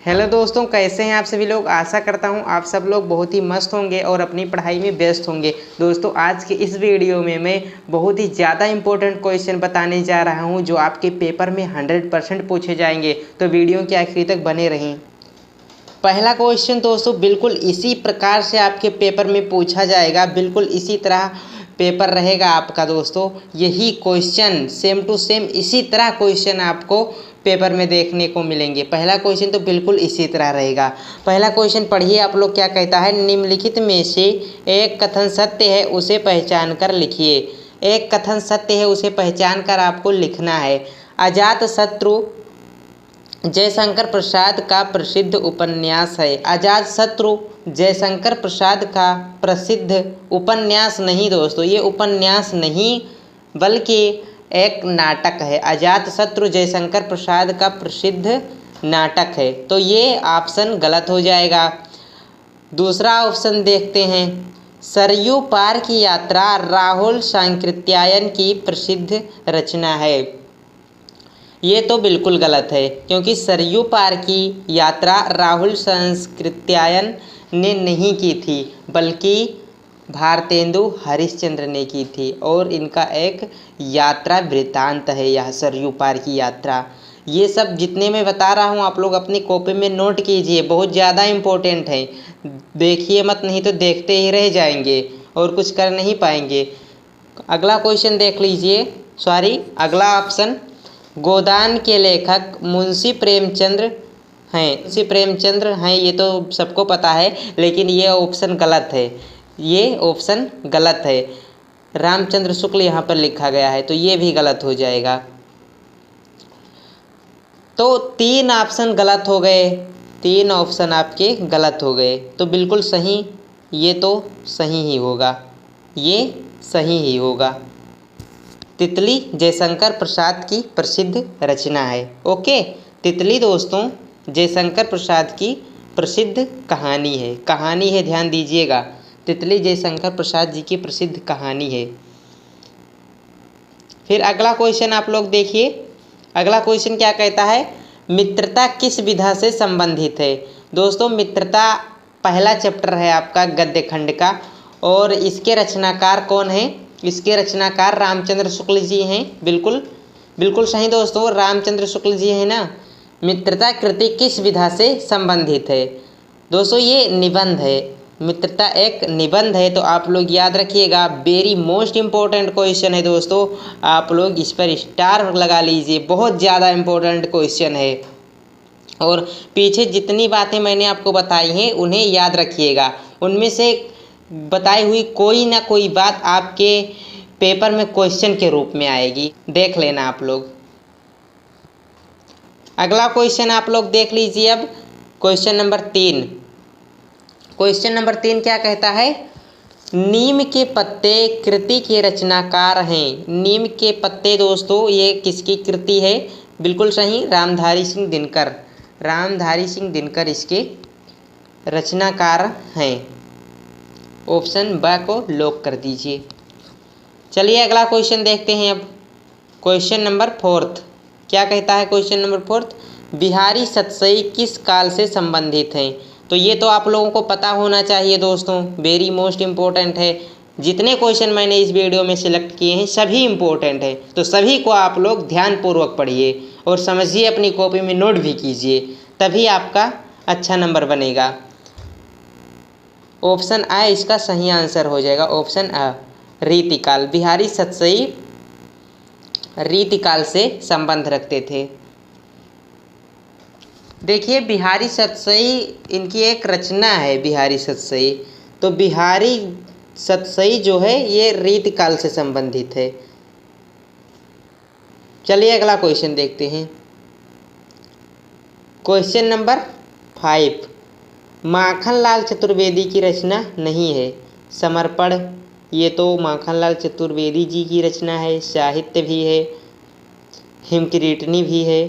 Hello दोस्तों, कैसे हैं आप सभी लोग। आशा करता हूं आप सब लोग बहुत ही मस्त होंगे और अपनी पढ़ाई में व्यस्त होंगे। दोस्तों, आज के इस वीडियो में मैं बहुत ही ज़्यादा इंपॉर्टेंट क्वेश्चन बताने जा रहा हूं जो आपके पेपर में 100% पूछे जाएंगे। तो वीडियो के आखिरी तक बने रहें। पहला क्वेश्चन दोस्तों बिल्कुल इसी प्रकार से आपके पेपर में पूछा जाएगा, बिल्कुल इसी तरह पेपर रहेगा आपका दोस्तों। यही क्वेश्चन सेम टू सेम इसी तरह क्वेश्चन आपको पेपर में देखने को मिलेंगे। पहला क्वेश्चन तो बिल्कुल इसी तरह रहेगा। पहला क्वेश्चन पढ़िए आप लोग, क्या कहता है। निम्नलिखित में से एक कथन सत्य है, उसे पहचान कर लिखिए। एक कथन सत्य है, उसे पहचान कर आपको लिखना है। अजातशत्रु जयशंकर प्रसाद का प्रसिद्ध उपन्यास है। अजातशत्रु जयशंकर प्रसाद का प्रसिद्ध उपन्यास नहीं दोस्तों, ये उपन्यास नहीं बल्कि एक नाटक है। अजातशत्रु जयशंकर प्रसाद का प्रसिद्ध नाटक है, तो ये ऑप्शन गलत हो जाएगा। दूसरा ऑप्शन देखते हैं। सरयू पार की यात्रा राहुल सांकृत्यायन की प्रसिद्ध रचना है। ये तो बिल्कुल गलत है, क्योंकि सरयू पार की यात्रा राहुल सांकृत्यायन ने नहीं की थी, बल्कि भारतेंदु हरिश्चंद्र ने की थी। और इनका एक यात्रा वृत्तांत है यह सरयू पार की यात्रा। ये सब जितने मैं बता रहा हूँ आप लोग अपनी कॉपी में नोट कीजिए, बहुत ज़्यादा इम्पोर्टेंट है। देखिए मत, नहीं तो देखते ही रह जाएंगे और कुछ कर नहीं पाएंगे। अगला क्वेश्चन देख लीजिए, अगला ऑप्शन। गोदान के लेखक मुंशी प्रेमचंद्र हैं। मुंशी प्रेमचंद्र हैं, ये तो सबको पता है, लेकिन ये ऑप्शन गलत है। ये ऑप्शन गलत है। रामचंद्र शुक्ल यहाँ पर लिखा गया है, तो ये भी गलत हो जाएगा। तो 3 ऑप्शन गलत हो गए, 3 ऑप्शन आपके गलत हो गए। तो बिल्कुल सही, ये तो सही ही होगा, ये सही ही होगा। तितली जयशंकर प्रसाद की प्रसिद्ध रचना है। ओके, तितली दोस्तों जयशंकर प्रसाद की प्रसिद्ध कहानी है, ध्यान दीजिएगा। तितली जयशंकर प्रसाद जी की प्रसिद्ध कहानी है। फिर अगला क्वेश्चन आप लोग देखिए। अगला क्वेश्चन क्या कहता है। मित्रता किस विधा से संबंधित है। दोस्तों, मित्रता पहला चैप्टर है आपका गद्य खंड का, और इसके रचनाकार कौन है। इसके रचनाकार रामचंद्र शुक्ल जी हैं। बिल्कुल सही दोस्तों, रामचंद्र शुक्ल जी हैं ना। मित्रता कृति किस विधा से संबंधित है। दोस्तों, ये निबंध है। मित्रता एक निबंध है, तो आप लोग याद रखिएगा। वेरी मोस्ट इम्पोर्टेंट क्वेश्चन है दोस्तों, आप लोग इस पर स्टार लगा लीजिए, बहुत ज़्यादा इम्पोर्टेंट क्वेश्चन है। और पीछे जितनी बातें मैंने आपको बताई हैं उन्हें याद रखिएगा। उनमें से बताई हुई कोई ना कोई बात आपके पेपर में क्वेश्चन के रूप में आएगी, देख लेना आप लोग। अगला क्वेश्चन आप लोग देख लीजिए। अब क्वेश्चन नंबर 3। क्वेश्चन नंबर 3 क्या कहता है। नीम के पत्ते कृति के रचनाकार हैं। नीम के पत्ते दोस्तों ये किसकी कृति है। बिल्कुल सही, रामधारी सिंह दिनकर। रामधारी सिंह दिनकर इसके रचनाकार हैं। ऑप्शन ब को लॉक कर दीजिए। चलिए अगला क्वेश्चन देखते हैं। अब क्वेश्चन नंबर 4 क्या कहता है। क्वेश्चन नंबर 4, बिहारी सतसई किस काल से संबंधित हैं। तो ये तो आप लोगों को पता होना चाहिए दोस्तों, वेरी मोस्ट इम्पोर्टेंट है। जितने क्वेश्चन मैंने इस वीडियो में सिलेक्ट किए हैं सभी इम्पोर्टेंट है, तो सभी को आप लोग ध्यानपूर्वक पढ़िए और समझिए, अपनी कॉपी में नोट भी कीजिए, तभी आपका अच्छा नंबर बनेगा। ऑप्शन आ इसका सही आंसर हो जाएगा। ऑप्शन आ, रीतिकाल। बिहारी सतसई रीतिकाल से संबंध रखते थे। देखिए, बिहारी सतसई इनकी एक रचना है, बिहारी सतसई। तो बिहारी सतसई जो है ये रीतिकाल से संबंधित है। चलिए अगला क्वेश्चन देखते हैं। क्वेश्चन नंबर 5, माखनलाल चतुर्वेदी की रचना नहीं है। समर्पण, ये तो माखनलाल चतुर्वेदी जी की रचना है, साहित्य भी है, हिमकिरीटनी भी है,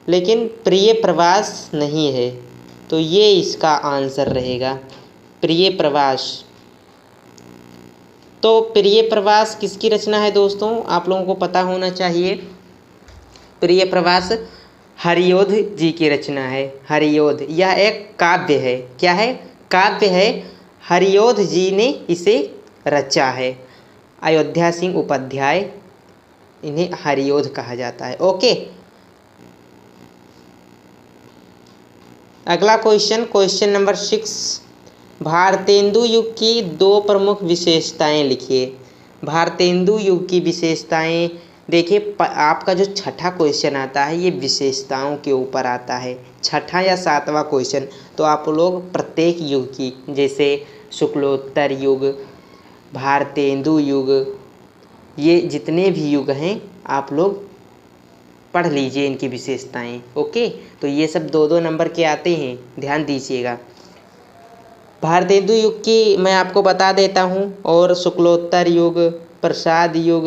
लेकिन प्रिय प्रवास नहीं है। तो ये इसका आंसर रहेगा, प्रिय प्रवास। तो प्रिय प्रवास किसकी रचना है दोस्तों, आप लोगों को पता होना चाहिए। प्रिय प्रवास हरियोध जी की रचना है। हरियोध यह एक काव्य है। क्या है? काव्य है। हरियोध जी ने इसे रचा है। अयोध्या सिंह उपाध्याय, इन्हें हरियोध कहा जाता है। ओके, अगला क्वेश्चन नंबर 6। भारतेंदु युग की 2 प्रमुख विशेषताएं लिखिए। भारतेंदु युग की विशेषताएं देखिए, आपका जो छठा क्वेश्चन आता है ये विशेषताओं के ऊपर आता है। छठा या 7वां क्वेश्चन तो आप लोग प्रत्येक युग की, जैसे शुक्लोत्तर युग, भारतेंदु युग, ये जितने भी युग हैं आप लोग पढ़ लीजिए इनकी विशेषताएं। ओके, तो ये सब 2-2 नंबर के आते हैं, ध्यान दीजिएगा। भारतेंदु युग की मैं आपको बता देता हूँ, और शुक्लोत्तर युग, प्रसाद युग,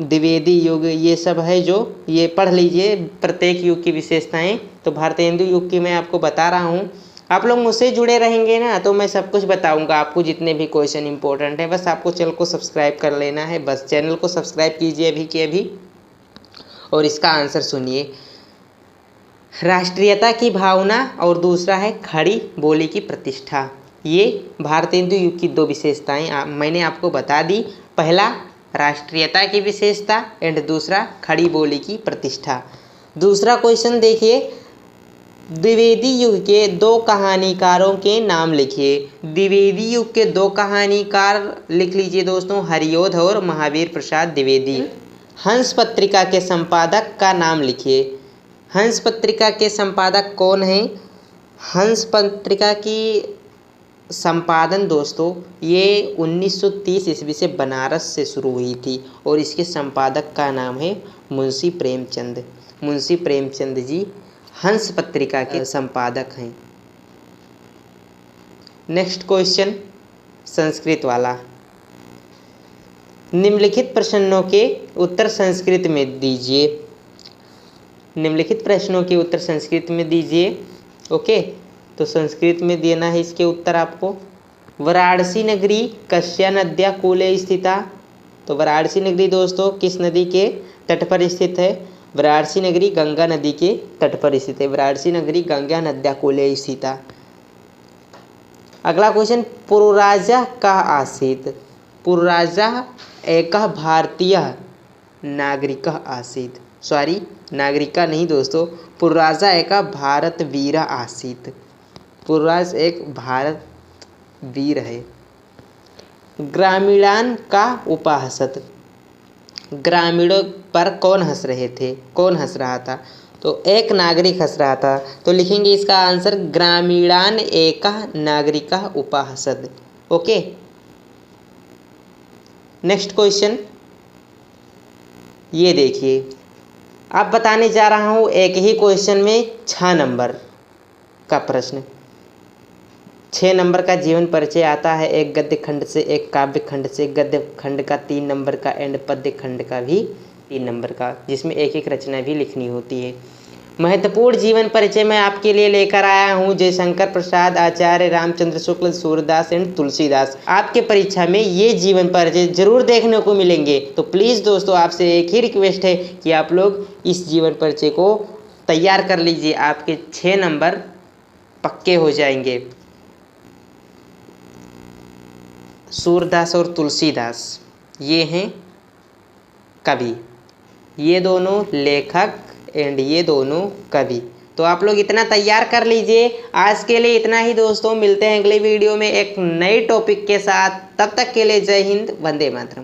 द्विवेदी युग, ये सब है जो ये पढ़ लीजिए प्रत्येक युग की विशेषताएं। तो भारतेंदु युग की मैं आपको बता रहा हूँ। आप लोग मुझसे जुड़े रहेंगे ना तो मैं सब कुछ बताऊंगा आपको, जितने भी क्वेश्चन इंपॉर्टेंट है। बस आपको चैनल को सब्सक्राइब कर लेना है। बस चैनल को सब्सक्राइब कीजिए अभी के अभी, और इसका आंसर सुनिए। राष्ट्रीयता की भावना और दूसरा है खड़ी बोली की प्रतिष्ठा। ये भारतेंदु युग की 2 विशेषताएं मैंने आपको बता दी। पहला राष्ट्रीयता की विशेषता एंड दूसरा खड़ी बोली की प्रतिष्ठा। दूसरा क्वेश्चन देखिए, द्विवेदी युग के 2 कहानीकारों के नाम लिखिए। द्विवेदी युग के 2 कहानीकार लिख लीजिए दोस्तों, हरियोध और महावीर प्रसाद द्विवेदी। हंस पत्रिका के संपादक का नाम लिखिए। हंस पत्रिका के संपादक कौन हैं? हंस पत्रिका की संपादन दोस्तों ये 1930 ईस्वी से बनारस से शुरू हुई थी, और इसके संपादक का नाम है मुंशी प्रेमचंद। मुंशी प्रेमचंद जी हंस पत्रिका के संपादक हैं। नेक्स्ट क्वेश्चन संस्कृत वाला। निम्नलिखित प्रश्नों के उत्तर संस्कृत में दीजिए। निम्नलिखित प्रश्नों के उत्तर संस्कृत में दीजिए। ओके, तो संस्कृत में देना है इसके उत्तर आपको। वाराणसी नगरी कस्या नद्या कूले स्थिता। तो वाराणसी नगरी दोस्तों किस नदी के तट पर स्थित है? वाराणसी नगरी गंगा नदी के तट पर स्थित है। वाराणसी नगरी गंगा नद्या कूले स्थिता। अगला क्वेश्चन, पुरराजा कः आसीत्। पुरराजा एकः भारतीय नागरिक आसीत्। सॉरी, नागरिका नहीं दोस्तों, पुरराजा एक भारत वीर आसीत्। पुरराज एक भारत वीर है। ग्रामीणान का उपहसत। ग्रामीणों पर कौन हंस रहे थे? कौन हंस रहा था? तो एक नागरिक हंस रहा था। तो लिखेंगे इसका आंसर, ग्रामीणान एक नागरिक उपहसत। ओके, नेक्स्ट क्वेश्चन ये देखिए, अब बताने जा रहा हूँ एक ही क्वेश्चन में 6 नंबर का प्रश्न। 6 नंबर का जीवन परिचय आता है, एक गद्य खंड से, एक काव्य खंड से, गद्य खंड का 3 नंबर का एंड पद्य खंड का भी 3 नंबर का, जिसमें एक एक रचना भी लिखनी होती है। महत्वपूर्ण जीवन परिचय मैं आपके लिए लेकर आया हूँ जयशंकर प्रसाद, आचार्य रामचंद्र शुक्ल, सूरदास एंड तुलसीदास। आपके परीक्षा में ये जीवन परिचय जरूर देखने को मिलेंगे। तो प्लीज़ दोस्तों आपसे एक ही रिक्वेस्ट है कि आप लोग इस जीवन परिचय को तैयार कर लीजिए, आपके 6 नंबर पक्के हो जाएंगे। सूरदास और तुलसीदास ये हैं कवि, ये दोनों लेखक एंड ये दोनों कवि। तो आप लोग इतना तैयार कर लीजिए। आज के लिए इतना ही दोस्तों, मिलते हैं अगले वीडियो में एक नए टॉपिक के साथ। तब तक के लिए जय हिंद, वंदे मातरम।